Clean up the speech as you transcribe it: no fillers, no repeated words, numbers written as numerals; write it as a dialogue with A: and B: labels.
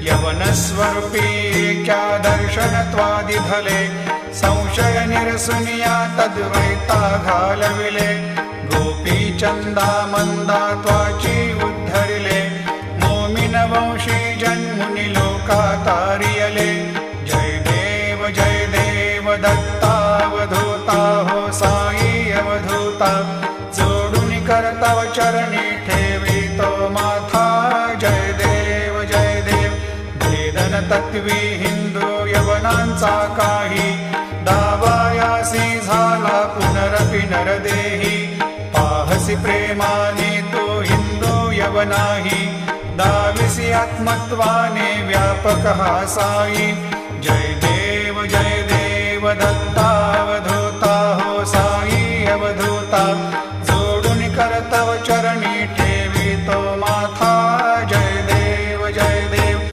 A: यवनस्वरूपी क्या दर्शनत्वादिधले संशय निरसुनिया तद्वैता घालविले गोपी चंदा मंदा त्वाची उद्धरिले मोमिन वंशी जन्मुनि लोका तारियले जय देव दत्तावधूता हो साई अवधूता जोडून करतव चरणी ठेवी तो माथा जय देव भेदन तत्वी हिंदू यवनांचा काही दावायासी झाला पुनरपि नरदेही पाहसी प्रेमाने तो हिंदू यवनाही दाविसी आत्मत्वाने व्यापक हा साई जय देव दत्ता